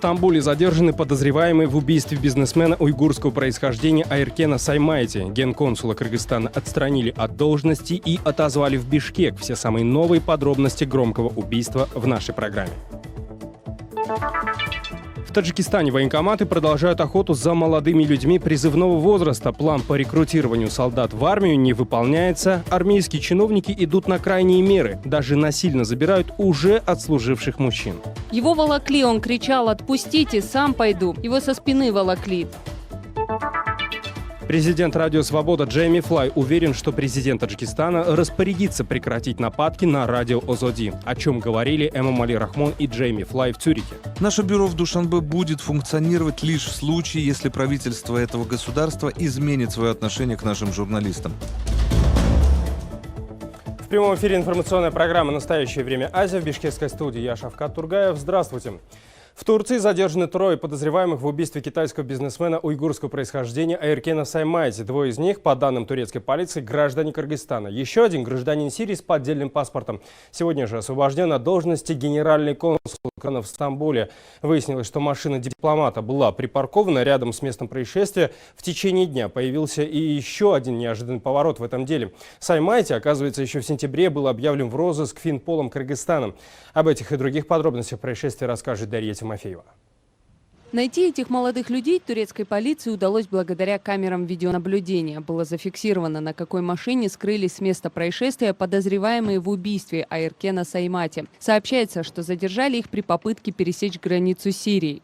Стамбуле задержаны подозреваемые в убийстве бизнесмена уйгурского происхождения Айркена Саймайте. Генконсула Кыргызстана отстранили от должности и отозвали в Бишкек. Все самые новые подробности громкого убийства в нашей программе. В Таджикистане военкоматы продолжают охоту за молодыми людьми призывного возраста. План по рекрутированию солдат в армию не выполняется. Армейские чиновники идут на крайние меры. Даже насильно забирают уже отслуживших мужчин. Его волокли, он кричал: «Отпустите, сам пойду». Его со спины волокли. Президент Радио Свобода Джейми Флай уверен, что президент Таджикистана распорядится прекратить нападки на радио Озоди, о чем говорили Эмомали Рахмон и Джейми Флай в Цюрихе. Наше бюро в Душанбе будет функционировать лишь в случае, если правительство этого государства изменит свое отношение к нашим журналистам. В прямом эфире информационная программа «Настоящее время Азия» в бишкекской студии. Я Шавкат Тургаев. Здравствуйте. В Турции задержаны трое подозреваемых в убийстве китайского бизнесмена уйгурского происхождения Айркена Саймайте. Двое из них, по данным турецкой полиции, граждане Кыргызстана. Еще один гражданин Сирии с поддельным паспортом. Сегодня же освобожден от должности генеральный консул в Стамбуле. Выяснилось, что машина дипломата была припаркована рядом с местом происшествия. В течение дня появился и еще один неожиданный поворот в этом деле. Саймайте, оказывается, еще в сентябре был объявлен в розыск Финполом Кыргызстана. Об этих и других подробностях происшествия расскажет Дарья Тимофеева. Найти этих молодых людей турецкой полиции удалось благодаря камерам видеонаблюдения. Было зафиксировано, на какой машине скрылись с места происшествия подозреваемые в убийстве Айркена Саймати. Сообщается, что задержали их при попытке пересечь границу Сирии.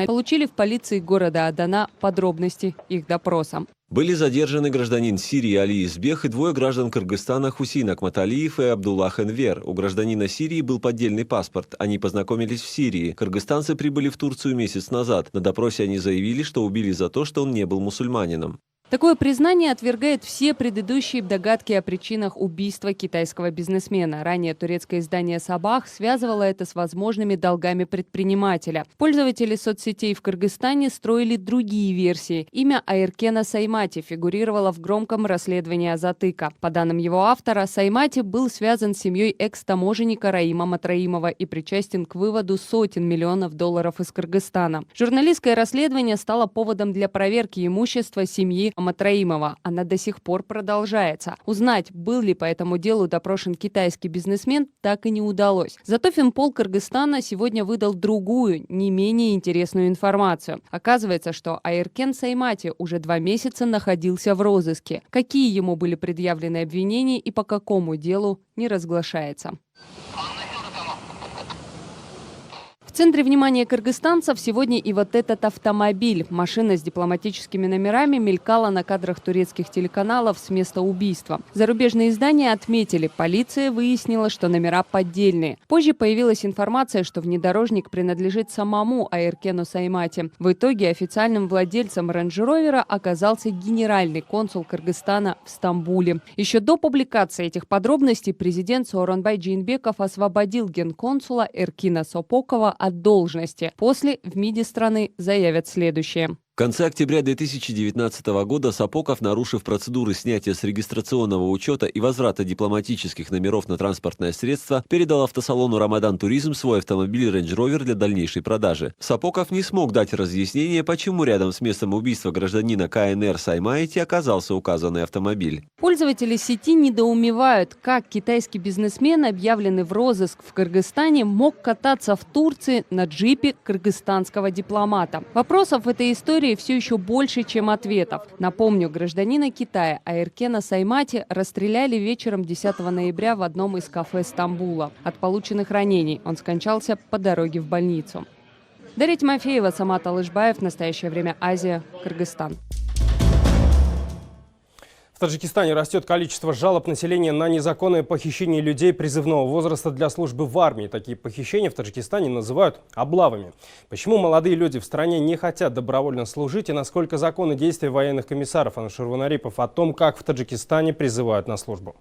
Получили в полиции города Адана подробности их допроса. Были задержаны гражданин Сирии Али Избех и двое граждан Кыргызстана Хусейн Акматалиев и Абдуллах Энвер. У гражданина Сирии был поддельный паспорт. Они познакомились в Сирии. Кыргызстанцы прибыли в Турцию месяц назад. На допросе они заявили, что убили за то, что он не был мусульманином. Такое признание отвергает все предыдущие догадки о причинах убийства китайского бизнесмена. Ранее турецкое издание «Сабах» связывало это с возможными долгами предпринимателя. Пользователи соцсетей в Кыргызстане строили другие версии. Имя Айркена Саймати фигурировало в громком расследовании Азатыка. По данным его автора, Саймати был связан с семьей экс-таможенника Раима Матраимова и причастен к выводу сотен миллионов долларов из Кыргызстана. Журналистское расследование стало поводом для проверки имущества семьи Матраимова. Она до сих пор продолжается. Узнать, был ли по этому делу допрошен китайский бизнесмен, так и не удалось. Зато Финпол Кыргызстана сегодня выдал другую, не менее интересную информацию. Оказывается, что Айркен Саймати уже 2 месяца находился в розыске. Какие ему были предъявлены обвинения и по какому делу, не разглашается. В центре внимания кыргызстанцев сегодня и вот этот автомобиль. Машина с дипломатическими номерами мелькала на кадрах турецких телеканалов с места убийства. Зарубежные издания отметили, полиция выяснила, что номера поддельные. Позже появилась информация, что внедорожник принадлежит самому Айркену Саймати. В итоге официальным владельцем рейндж-ровера оказался генеральный консул Кыргызстана в Стамбуле. Еще до публикации этих подробностей президент Сооронбай Джейнбеков освободил генконсула Эркина Сопокова от должности. После в МИДе страны заявят следующее. В конце октября 2019 года Сапоков, нарушив процедуры снятия с регистрационного учета и возврата дипломатических номеров на транспортное средство, передал автосалону «Рамадан Туризм» свой автомобиль Range Rover для дальнейшей продажи. Сапоков не смог дать разъяснение, почему рядом с местом убийства гражданина КНР Саймайте оказался указанный автомобиль. Пользователи сети недоумевают, как китайский бизнесмен, объявленный в розыск в Кыргызстане, мог кататься в Турции на джипе кыргызстанского дипломата. Вопросов в этой истории все еще больше, чем ответов. Напомню, гражданина Китая Айркена Саймати расстреляли вечером 10 ноября в одном из кафе Стамбула. От полученных ранений он скончался по дороге в больницу. Дарья Тимофеева, Самат Алышбаев. В настоящее время Азия, Кыргызстан. В Таджикистане растет количество жалоб населения на незаконное похищение людей призывного возраста для службы в армии. Такие похищения в Таджикистане называют облавами. Почему молодые люди в стране не хотят добровольно служить и насколько законны действия военных комиссаров Анушер Ванарипов о том, как в Таджикистане призывают на службу?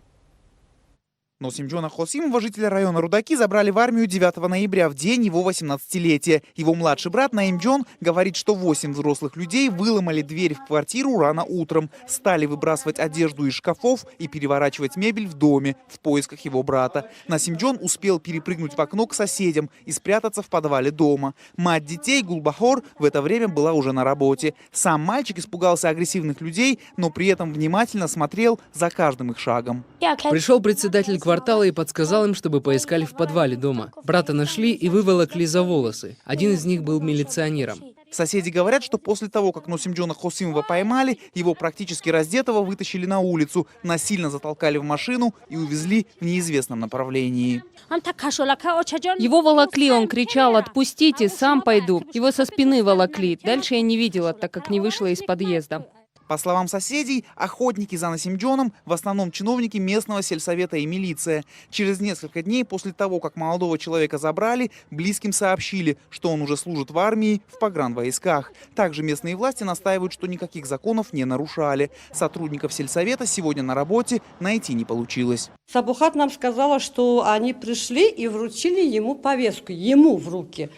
Носимджона Хосимова, жителя района Рудаки, забрали в армию 9 ноября, в день его 18-летия. Его младший брат Наимджон говорит, что 8 взрослых людей выломали дверь в квартиру рано утром, стали выбрасывать одежду из шкафов и переворачивать мебель в доме в поисках его брата. Насимджон успел перепрыгнуть в окно к соседям и спрятаться в подвале дома. Мать детей Гулбахор в это время была уже на работе. Сам мальчик испугался агрессивных людей, но при этом внимательно смотрел за каждым их шагом. Пришел председатель квартала и подсказал им, чтобы поискали в подвале дома. Брата нашли и выволокли за волосы. Один из них был милиционером. Соседи говорят, что после того, как Носимджона Хосимова поймали, его практически раздетого вытащили на улицу, насильно затолкали в машину и увезли в неизвестном направлении. Его волокли, он кричал: «Отпустите, сам пойду». Его со спины волокли. Дальше я не видела, так как не вышла из подъезда. По словам соседей, охотники за Насимджоном в основном чиновники местного сельсовета и милиция. Через несколько дней после того, как молодого человека забрали, близким сообщили, что он уже служит в армии в погранвойсках. Также местные власти настаивают, что никаких законов не нарушали. Сотрудников сельсовета сегодня на работе найти не получилось. Сабухат нам сказала, что они пришли и вручили ему повестку, ему в руки.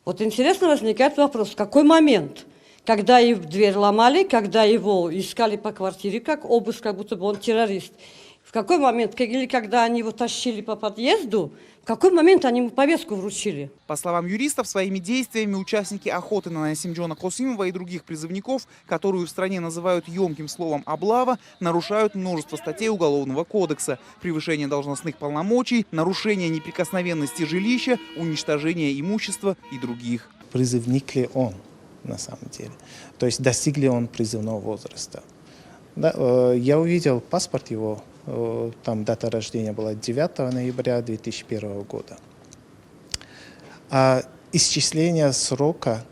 Вот интересно возникает вопрос, в какой момент? Когда и дверь ломали, когда его искали по квартире, как обыск, как будто бы он террорист. В какой момент, или когда они его тащили по подъезду, в какой момент они ему повестку вручили? По словам юристов, своими действиями участники охоты на Насимджона Хосимова и других призывников, которую в стране называют емким словом «облава», нарушают множество статей Уголовного кодекса: превышение должностных полномочий, нарушение неприкосновенности жилища, уничтожение имущества и других. Призывник ли он? На самом деле. То есть достиг ли он призывного возраста. Да, я увидел паспорт его, там дата рождения была 9 ноября 2001 года. А исчисление срока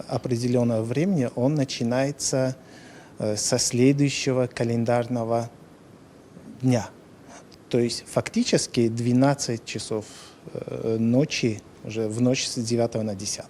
определенного времени, он начинается со следующего календарного дня. То есть фактически 12 часов ночи, уже в ночь с 9 на 10.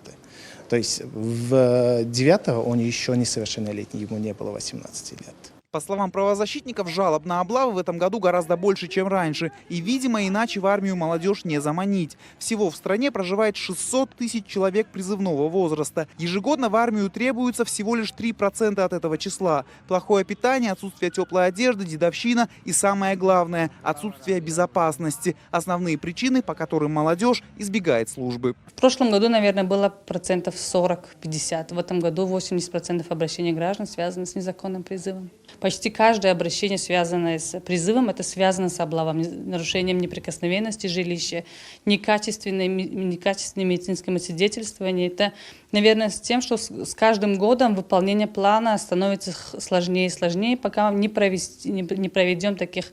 То есть в 9 он еще несовершеннолетний, ему не было 18 лет. По словам правозащитников, жалоб на облавы в этом году гораздо больше, чем раньше. И, видимо, иначе в армию молодежь не заманить. Всего в стране проживает 600 тысяч человек призывного возраста. Ежегодно в армию требуется всего лишь 3% от этого числа. Плохое питание, отсутствие теплой одежды, дедовщина и, самое главное, отсутствие безопасности. Основные причины, по которым молодежь избегает службы. В прошлом году, наверное, было 40-50%. В этом году 80% обращений граждан связано с незаконным призывом. Почти каждое обращение, связанное с призывом, это связано с облавами, нарушением неприкосновенности жилища, некачественное медицинское свидетельствование. Это, наверное, с тем, что с каждым годом выполнение плана становится сложнее и сложнее, пока не проведем таких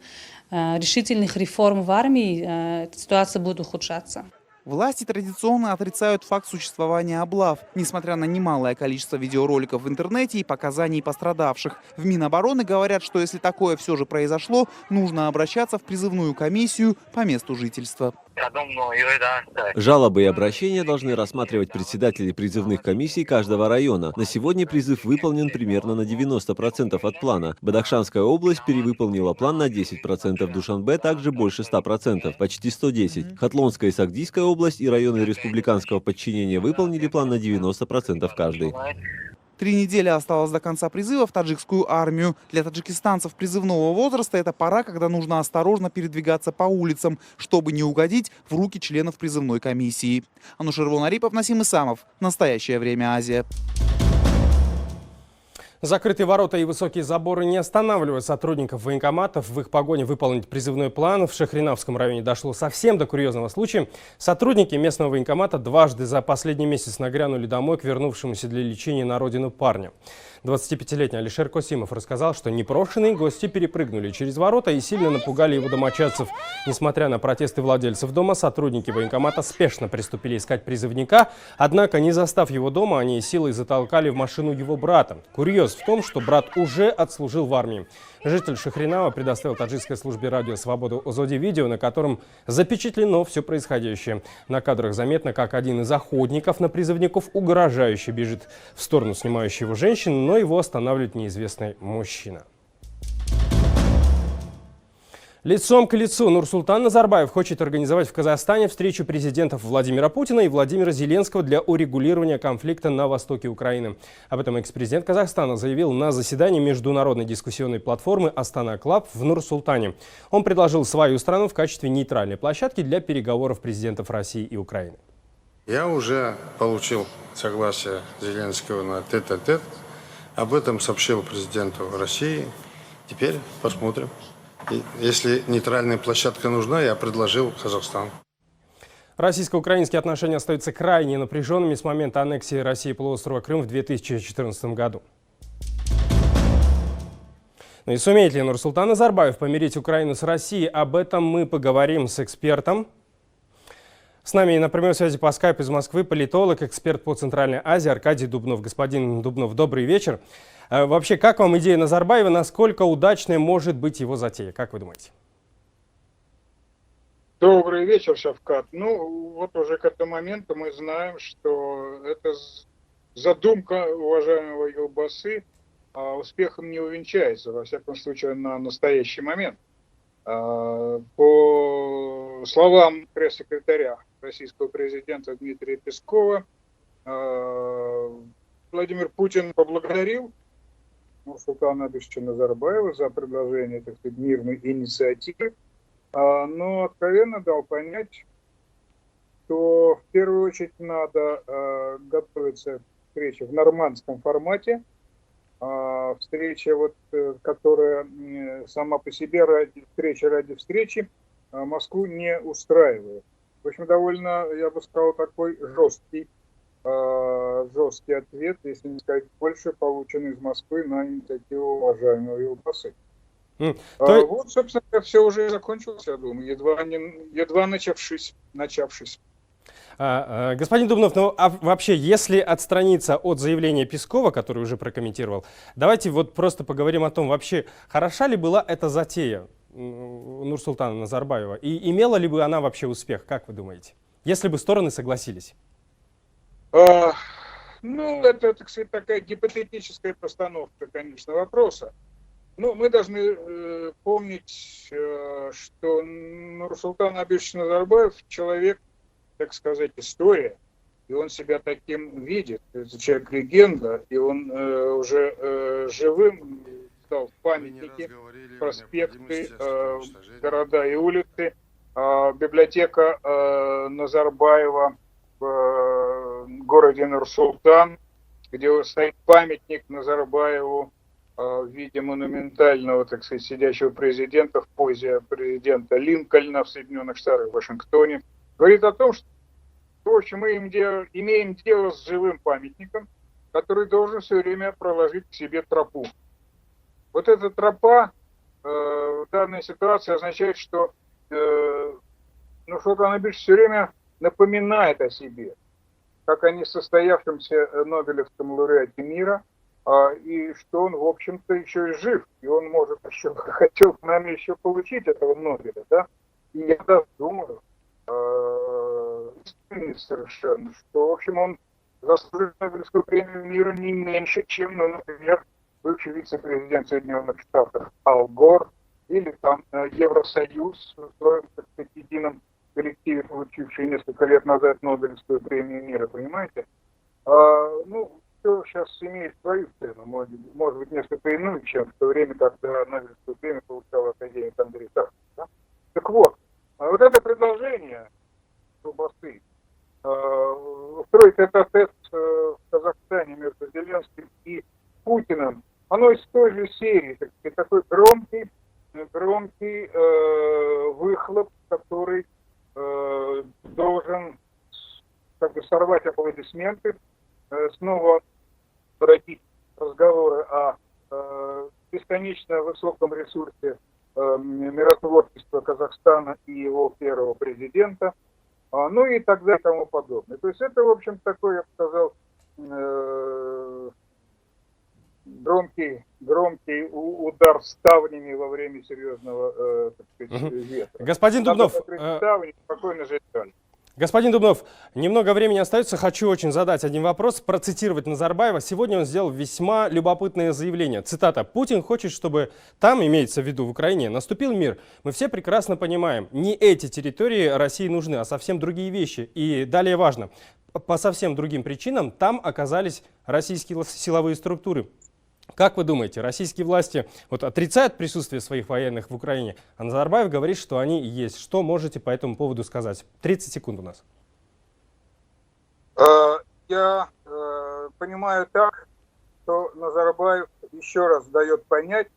решительных реформ в армии, ситуация будет ухудшаться. Власти традиционно отрицают факт существования облав, несмотря на немалое количество видеороликов в интернете и показаний пострадавших. В Минобороны говорят, что если такое все же произошло, нужно обращаться в призывную комиссию по месту жительства. Жалобы и обращения должны рассматривать председатели призывных комиссий каждого района. На сегодня призыв выполнен примерно на 90% от плана. Бадахшанская область перевыполнила план на 10%, Душанбе также больше 100%, почти 110%. Хатлонская и Сагдийская область и районы республиканского подчинения выполнили план на 90% каждый. 3 недели осталось до конца призыва в таджикскую армию. Для таджикистанцев призывного возраста это пора, когда нужно осторожно передвигаться по улицам, чтобы не угодить в руки членов призывной комиссии. Анушер Вонарипов, Насим Исамов. Настоящее время, Азия. Закрытые ворота и высокие заборы не останавливают сотрудников военкоматов в их погоне выполнить призывной план. В Шахринавском районе дошло совсем до курьезного случая. Сотрудники местного военкомата дважды за последний месяц нагрянули домой к вернувшемуся для лечения на родину парню. 25-летний Алишер Косимов рассказал, что непрошенные гости перепрыгнули через ворота и сильно напугали его домочадцев. Несмотря на протесты владельцев дома, сотрудники военкомата спешно приступили искать призывника. Однако, не застав его дома, они силой затолкали в машину его брата. Курьез в том, что брат уже отслужил в армии. Житель Шахринава предоставил таджикской службе радио «Свобода Озоди» видео, на котором запечатлено все происходящее. На кадрах заметно, как один из охотников на призывников угрожающе бежит в сторону снимающей его женщины, но его останавливает неизвестный мужчина. Лицом к лицу Нурсултан Назарбаев хочет организовать в Казахстане встречу президентов Владимира Путина и Владимира Зеленского для урегулирования конфликта на востоке Украины. Об этом экс-президент Казахстана заявил на заседании международной дискуссионной платформы «Астана Клаб» в Нур-Султане. Он предложил свою страну в качестве нейтральной площадки для переговоров президентов России и Украины. Я уже получил согласие Зеленского на тет-а-тет. Об этом сообщил президенту России. Теперь посмотрим. Если нейтральная площадка нужна, я предложил Казахстан. Российско-украинские отношения остаются крайне напряженными с момента аннексии России полуострова Крым в 2014 году. Ну и сумеет ли Нурсултан Назарбаев помирить Украину с Россией? Об этом мы поговорим с экспертом. С нами на прямой связи по скайпу из Москвы политолог, эксперт по Центральной Азии Аркадий Дубнов. Господин Дубнов, добрый вечер. Вообще, как вам идея Назарбаева? Насколько удачной может быть его затея? Как вы думаете? Добрый вечер, Шавкат. Ну, вот уже к этому моменту мы знаем, что эта задумка уважаемого Елбасы успехом не увенчается, во всяком случае, на настоящий момент. По словам пресс-секретаря российского президента Дмитрия Пескова, Владимир Путин поблагодарил Нурсултана Абишевича Назарбаева за предложение, так сказать, мирной инициативы, но откровенно дал понять, что в первую очередь надо готовиться к встрече в нормандском формате, встреча, вот, которая сама по себе ради встречи Москву не устраивает. В общем, довольно, я бы сказал, такой жесткий ответ, если не сказать больше, получен из Москвы на инициативу уважаемого Елбасы. Вот, собственно, все уже закончилось, я думаю, едва начавшись. Господин Дубнов, ну а вообще, если отстраниться от заявления Пескова, который уже прокомментировал, давайте вот просто поговорим о том, вообще, хороша ли была эта затея Нурсултана Назарбаева и имела ли бы она вообще успех, как вы думаете, если бы стороны согласились? Ну, это, так сказать, такая гипотетическая постановка, конечно, вопроса. Но мы должны помнить, что Нурсултан Абишевич Назарбаев человек, так сказать, история, и он себя таким видит. Это человек-легенда, и он уже живым стал в памятники, проспекты, города и улицы. Библиотека Назарбаева в городе Нур-Султан, где стоит памятник Назарбаеву в виде монументального, так сказать, сидящего президента в позе президента Линкольна в Соединенных Штатах, в Вашингтоне, говорит о том, что, в общем, мы имеем дело с живым памятником, который должен все время проложить к себе тропу. Вот эта тропа в данной ситуации означает, что Нурсултан Абишевич все время напоминает о себе, как о несостоявшемся Нобелевском лауреате мира, и что он, в общем-то, еще и жив, и он, может, еще хотел с нами еще получить этого Нобеля, да? И я даже думаю, совершенно, что, в общем, он заслужит Нобелевскую премию мира не меньше, чем, ну, например, бывший вице-президент Соединенных Штатов Ал Гор, или там Евросоюз в своем, так сказать, едином коллективе, получивший несколько лет назад Нобелевскую премию мира, понимаете? Ну, все сейчас имеет свою цену, может быть, несколько иную, чем в то время, когда Нобелевскую премию получал академик Андрей Сахаров. Да? Так вот, вот это предложение Елбасы устроить тет-а-тет в Казахстане между Зеленским и Путиным, оно из той же серии, так сказать, такой громкий выхлоп, который должен, как бы, сорвать аплодисменты, снова родить разговоры о бесконечно высоком ресурсе миротворчества Казахстана и его первого президента, ну и так далее и тому подобное. То есть это, в общем, такой, я бы сказал, громкий удар ставнями во время серьезного, так сказать, ветра. Господин Дубнов, ставни спокойно ждали. Господин Дубнов, немного времени остается. Хочу очень задать один вопрос, процитировать Назарбаева. Сегодня он сделал весьма любопытное заявление. Цитата. «Путин хочет, чтобы там, имеется в виду в Украине, наступил мир. Мы все прекрасно понимаем, не эти территории России нужны, а совсем другие вещи. И далее важно, по совсем другим причинам там оказались российские силовые структуры». Как вы думаете, российские власти отрицают присутствие своих военных в Украине, а Назарбаев говорит, что они есть. Что можете по этому поводу сказать? 30 секунд у нас. Я понимаю так, что Назарбаев еще раз дает понять,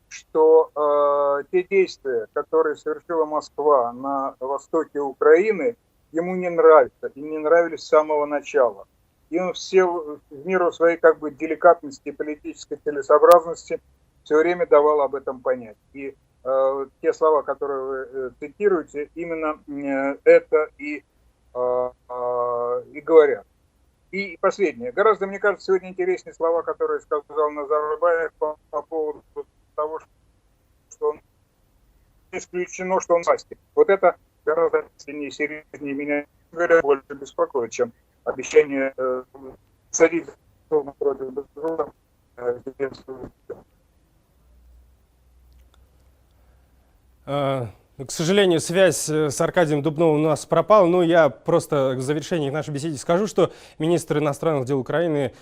что те действия, которые совершила Москва на востоке Украины, ему не нравятся и не нравились с самого начала. И он в меру своей деликатности и политической целесообразности все время давал об этом понять. И те слова, которые вы цитируете, именно это и говорят. И последнее. Гораздо, мне кажется, сегодня интереснее слова, которые сказал Назарбаев по поводу того, что он исключено, что он власти. Вот это гораздо сильнее, серьезнее меня, говоря, больше беспокоит, чем обещание садиться против друга. К сожалению, связь с Аркадием Дубновым у нас пропала, но я просто в завершении нашей беседы скажу, что министр иностранных дел Украины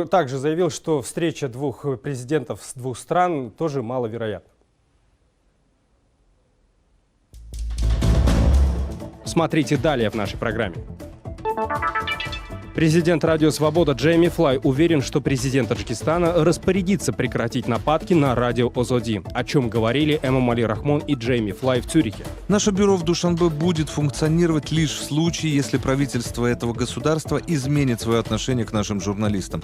также заявил, что встреча двух президентов с двух стран тоже маловероятна. Смотрите далее в нашей программе. Президент Радио Свобода Джейми Флай уверен, что президент Таджикистана распорядится прекратить нападки на радио Озоди, о чем говорили Эмомали Рахмон и Джейми Флай в Цюрихе. Наше бюро в Душанбе будет функционировать лишь в случае, если правительство этого государства изменит свое отношение к нашим журналистам.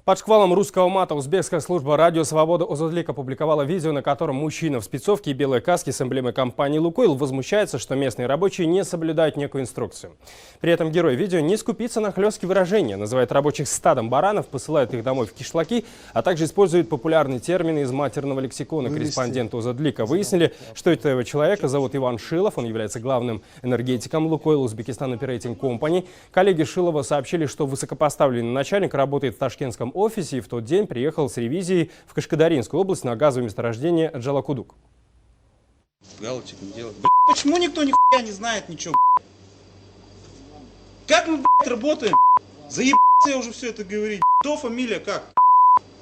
Под шквалом русского мата узбекская служба «Радио Свобода» Озодлик опубликовала видео, на котором мужчина в спецовке и белой каске с эмблемой компании «Лукойл» возмущается, что местные рабочие не соблюдают некую инструкцию. При этом герой видео не скупится на хлесткие выражения, называет рабочих стадом баранов, посылает их домой в кишлаки, а также использует популярные термины из матерного лексикона. Корреспонденты Озодлика выяснили, что этого человека зовут Иван Шилов, он является главным энергетиком «Лукойл» Узбекистан Operating Company. Коллеги Шилова сообщили, что высокопоставленный начальник работает в ташкентском офисе и в тот день приехал с ревизией в Кашкадаринскую область на газовое месторождение Джалакудук. Галочек не делать. Почему никто нихуя не знает ничего? Как мы, работаем? Заебаться я уже все это говорить. Кто фамилия как?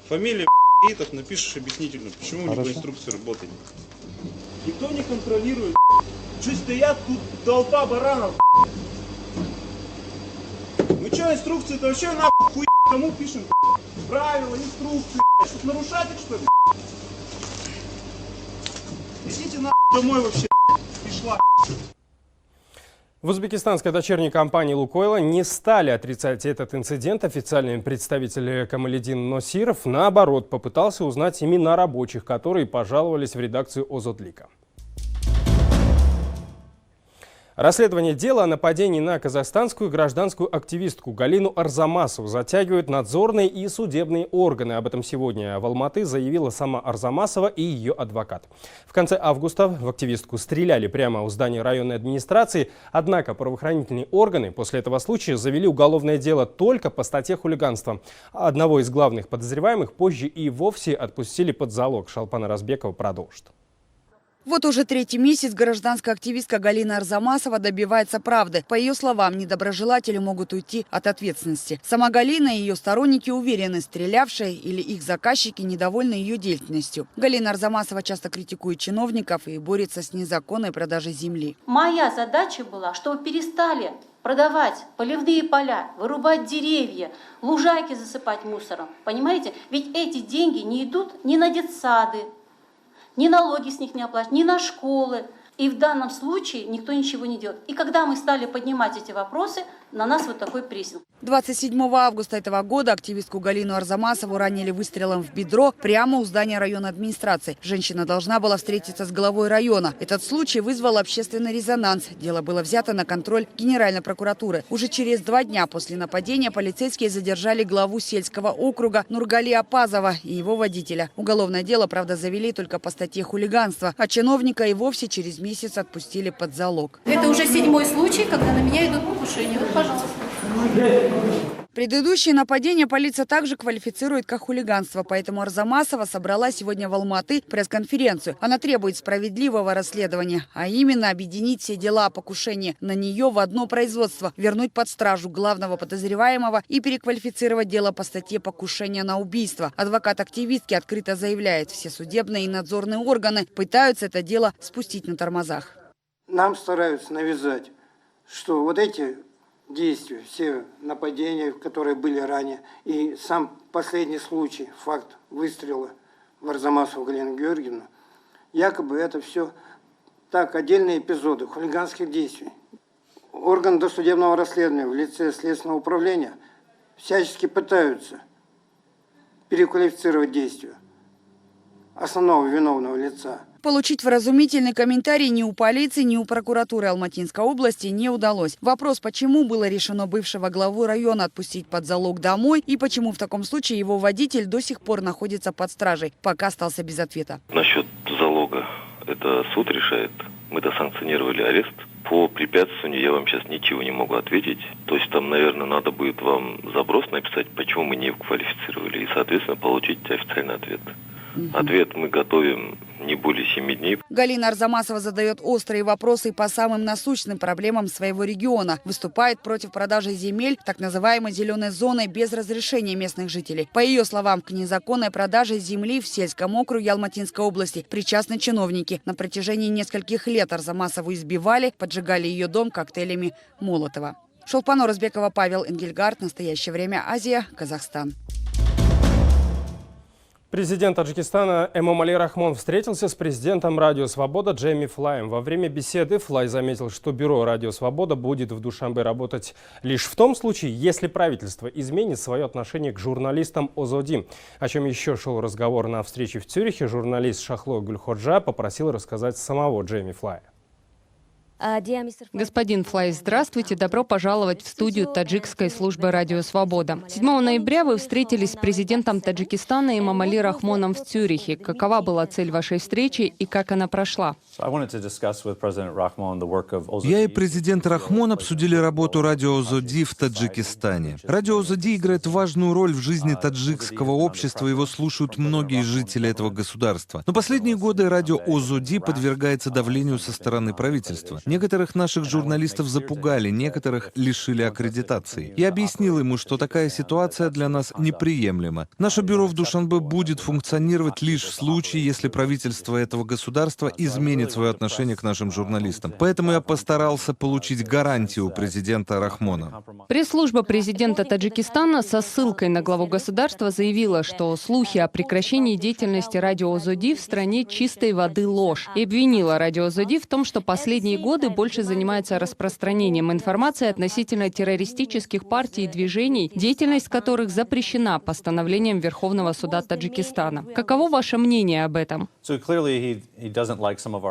Фамилия Итов, напишешь объяснительно, почему не по инструкции работать. Никто не контролирует. Что стоят тут толпа баранов? Мы что, инструкции-то вообще нахуй хуй кому пишем? Правила, инструкции, что нарушать их, что ли? Идите нахуй домой вообще, пришла. В узбекистанской дочерней компании «Лукойла» не стали отрицать этот инцидент. Официальный представитель Камаледин Носиров, наоборот, попытался узнать имена рабочих, которые пожаловались в редакцию Озодлика. Расследование дела о нападении на казахстанскую гражданскую активистку Галину Арзамасову затягивают надзорные и судебные органы. Об этом сегодня в Алматы заявила сама Арзамасова и ее адвокат. В конце августа в активистку стреляли прямо у здания районной администрации, однако правоохранительные органы после этого случая завели уголовное дело только по статье хулиганства. Одного из главных подозреваемых позже и вовсе отпустили под залог. Шалпана Разбекова продолжит. Вот уже третий месяц гражданская активистка Галина Арзамасова добивается правды. По ее словам, недоброжелатели могут уйти от ответственности. Сама Галина и ее сторонники уверены, стрелявшие или их заказчики недовольны ее деятельностью. Галина Арзамасова часто критикует чиновников и борется с незаконной продажей земли. Моя задача была, чтобы перестали продавать поливные поля, вырубать деревья, лужайки засыпать мусором. Понимаете? Ведь эти деньги не идут ни на детсады, ни налоги с них не оплачивают, ни на школы. И в данном случае никто ничего не делает. И когда мы стали поднимать эти вопросы, на нас вот такой прессинг. 27 августа этого года активистку Галину Арзамасову ранили выстрелом в бедро прямо у здания районной администрации. Женщина должна была встретиться с главой района. Этот случай вызвал общественный резонанс. Дело было взято на контроль Генеральной прокуратуры. Уже через 2 дня после нападения полицейские задержали главу сельского округа Нургали Апазова и его водителя. Уголовное дело, правда, завели только по статье хулиганства, а чиновника и вовсе через месяц отпустили под залог. Это уже 7-й случай, когда на меня идут покушения. Вот, пожалуйста. Предыдущие нападения полиция также квалифицирует как хулиганство, поэтому Арзамасова собрала сегодня в Алматы пресс-конференцию. Она требует справедливого расследования, а именно объединить все дела о покушении на нее в одно производство, вернуть под стражу главного подозреваемого и переквалифицировать дело по статье покушения на убийство. Адвокат активистки открыто заявляет, все судебные и надзорные органы пытаются это дело спустить на тормозах. Нам стараются навязать, что вот эти действия, все нападения, которые были ранее, и сам последний случай, факт выстрела в Арзамасову Галину Георгиевну, якобы это все так, отдельные эпизоды хулиганских действий. Орган досудебного расследования в лице Следственного управления всячески пытаются переквалифицировать действия основного виновного лица. Получить вразумительный комментарий ни у полиции, ни у прокуратуры Алматинской области не удалось. Вопрос, почему было решено бывшего главу района отпустить под залог домой и почему в таком случае его водитель до сих пор находится под стражей, пока остался без ответа. Насчет залога, это суд решает. Мы досанкционировали арест. По препятствованию я вам сейчас ничего не могу ответить. То есть там, наверное, надо будет вам заброс написать, почему мы не квалифицировали, и, соответственно, получить официальный ответ. Ответ мы готовим не более 7 дней. Галина Арзамасова задает острые вопросы по самым насущным проблемам своего региона. Выступает против продажи земель так называемой зеленой зоны без разрешения местных жителей. По ее словам, к незаконной продаже земли в сельском округе Алматинской области причастны чиновники. На протяжении нескольких лет Арзамасову избивали, поджигали ее дом коктейлями Молотова. Шолпан Оразбекова, Павел Энгельгард. Настоящее время. Азия. Казахстан. Президент Таджикистана Эмомали Рахмон встретился с президентом Радио Свобода Джейми Флаем. Во время беседы Флай заметил, что бюро Радио Свобода будет в Душанбе работать лишь в том случае, если правительство изменит свое отношение к журналистам ОЗОДИ. О чем еще шел разговор на встрече в Цюрихе, журналист Шахло Гюльходжа попросил рассказать самого Джейми Флая. Господин Флай, здравствуйте. Добро пожаловать в студию таджикской службы «Радио Свобода». 7 ноября вы встретились с президентом Таджикистана Эмомали Рахмоном в Цюрихе. Какова была цель вашей встречи и как она прошла? Я и президент Рахмон обсудили работу радио ОЗОДИ в Таджикистане. Радио ОЗОДИ играет важную роль в жизни таджикского общества, его слушают многие жители этого государства. Но последние годы радио ОЗОДИ подвергается давлению со стороны правительства. Некоторых наших журналистов запугали, некоторых лишили аккредитации. Я объяснил ему, что такая ситуация для нас неприемлема. Наше бюро в Душанбе будет функционировать лишь в случае, если правительство этого государства изменит свое отношение к нашим журналистам. Поэтому я постарался получить гарантию у президента Рахмона. Пресс-служба президента Таджикистана со ссылкой на главу государства заявила, что слухи о прекращении деятельности радио ОЗОДИ в стране чистой воды ложь. И обвинила радио ОЗОДИ в том, что последние годы больше занимается распространением информации относительно террористических партий и движений, деятельность которых запрещена постановлением Верховного суда Таджикистана. Каково ваше мнение об этом?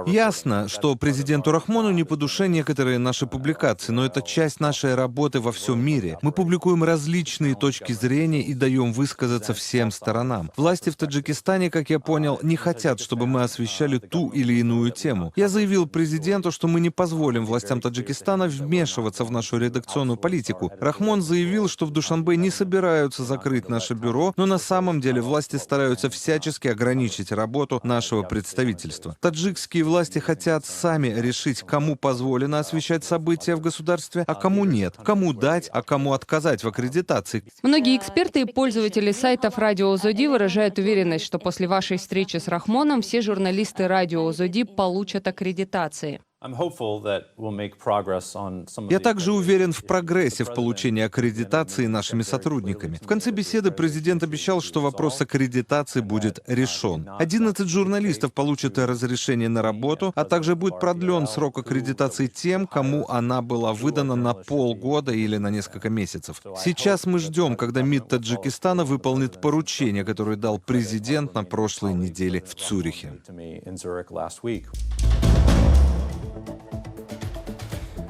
Ясно, что президенту Рахмону не по душе некоторые наши публикации, но это часть нашей работы во всем мире. Мы публикуем различные точки зрения и даем высказаться всем сторонам. Власти в Таджикистане, как я понял, не хотят, чтобы мы освещали ту или иную тему. Я заявил президенту, что мы не позволим властям Таджикистана вмешиваться в нашу редакционную политику. Рахмон заявил, что в Душанбе не собираются закрыть наше бюро, но на самом деле власти стараются всячески ограничить работу нашего представительства. Таджикские власти хотят сами решить, кому позволено освещать события в государстве, а кому нет, кому дать, а кому отказать в аккредитации. Многие эксперты и пользователи сайтов радио ОЗОДИ выражают уверенность, что после вашей встречи с Рахмоном все журналисты радио ОЗОДИ получат аккредитации. Я также уверен в прогрессе в получении аккредитации нашими сотрудниками. В конце беседы президент обещал, что вопрос аккредитации будет решен. 11 журналистов получат разрешение на работу, а также будет продлен срок аккредитации тем, кому она была выдана на полгода или на несколько месяцев. Сейчас мы ждем, когда МИД Таджикистана выполнит поручение, которое дал президент на прошлой неделе в Цюрихе.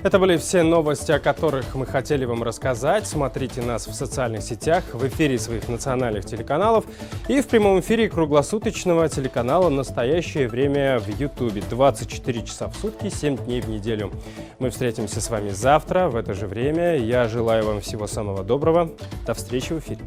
Это были все новости, о которых мы хотели вам рассказать. Смотрите нас в социальных сетях, в эфире своих национальных телеканалов и в прямом эфире круглосуточного телеканала «Настоящее время» в Ютубе. 24 часа в сутки, 7 дней в неделю. Мы встретимся с вами завтра в это же время. Я желаю вам всего самого доброго. До встречи в эфире.